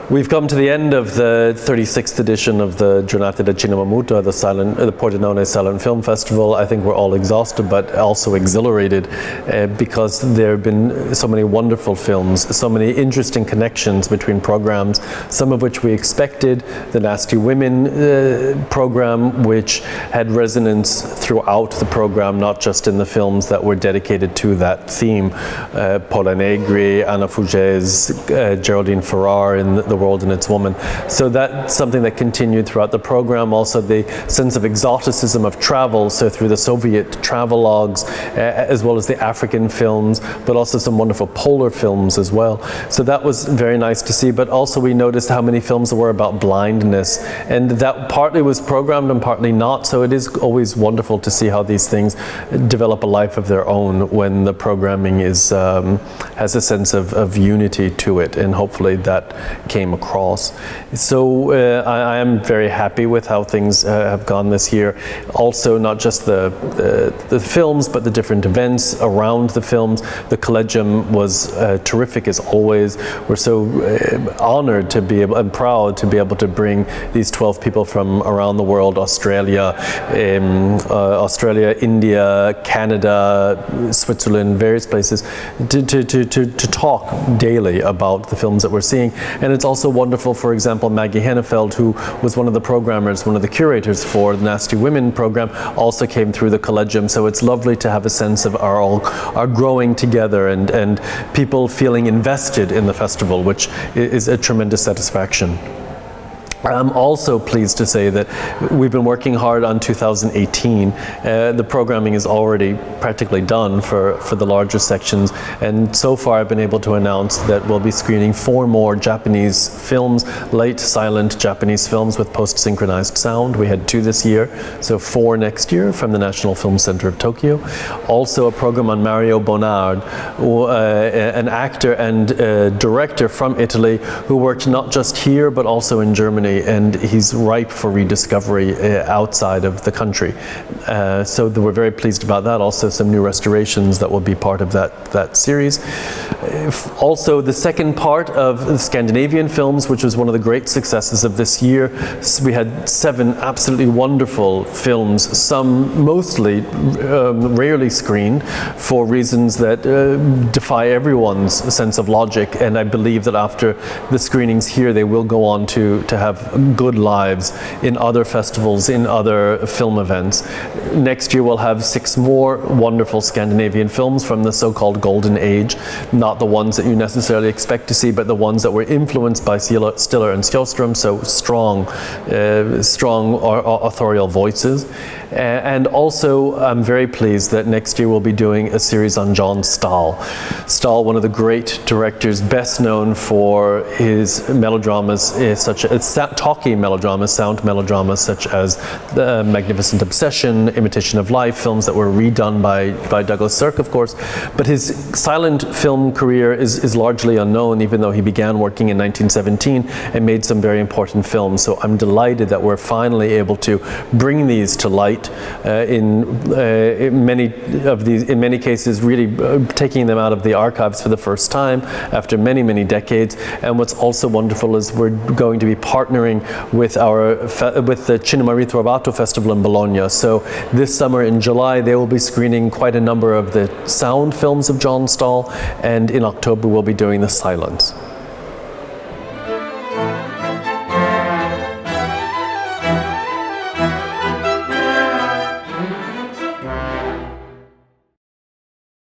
We've come to the end of the 36th edition of the Giornate Jay Weissberg, the Pordenone Silent Film Festival. I think we're all exhausted but also exhilarated because there have been so many wonderful films, so many interesting connections between programs, some of which we expected. The Nasty Women program, which had resonance throughout the program, not just in the films that were dedicated to that theme. Paula Negri, Anna Fugez, Geraldine Ferrar in The World and Its Woman. So that's something that continued throughout the program. Also the sense of exoticism of travel, so through the Soviet travelogues, as well as the African films, but also some wonderful polar films as well. So that was very nice to see, but also we noticed how many films there were about blindness, and that partly was programmed and partly not, so it is always wonderful to see how these things develop a life of their own when the programming is has a sense of unity to it, and hopefully that came across. So I am very happy with how things have gone this year. Also, not just the films, but the different events around the films. The Collegium was terrific as always. We're so honored to be able and proud to be able to bring these 12 people from around the world, Australia, India, Canada, Switzerland, various places, to talk daily about the films that we're seeing. And it's also wonderful, for example, Maggie Hennefeld, who was one of the programmers, one of the curators for the Nasty Women program, also came through the Collegium. So it's lovely to have a sense of our growing together and people feeling invested in the festival, which is a tremendous satisfaction. I'm also pleased to say that we've been working hard on 2018. The programming is already practically done for the larger sections, and so far I've been able to announce that we'll be screening 4 more Japanese films, late silent Japanese films with post-synchronized sound. We had 2 this year, so 4 next year from the National Film Center of Tokyo. Also a program on Mario Bonard, an actor and director from Italy who worked not just here but also in Germany, and he's ripe for rediscovery outside of the country. So we're very pleased about that. Also some new restorations that will be part of that series. Also the second part of the Scandinavian films, which was one of the great successes of this year. We had 7 absolutely wonderful films, some mostly rarely screened for reasons that defy everyone's sense of logic, and I believe that after the screenings here they will go on to have good lives in other festivals, in other film events. Next year we'll have 6 more wonderful Scandinavian films from the so-called Golden Age, not the ones that you necessarily expect to see, but the ones that were influenced by Stiller and Sjöström, so strong authorial voices. And also I'm very pleased that next year we'll be doing a series on John Stahl. Stahl, one of the great directors, best known for his melodramas, such as talkie melodramas, sound melodramas such as The Magnificent Obsession, Imitation of Life, films that were redone by Douglas Sirk, of course. But his silent film career is largely unknown, even though he began working in 1917 and made some very important films. So I'm delighted that we're finally able to bring these to light. In many cases really taking them out of the archives for the first time after many decades. And what's also wonderful is we're going to be partnering with the Cinema Ritrovato Festival in Bologna. So this summer in July they will be screening quite a number of the sound films of John Stahl, and in October we'll be doing the silence.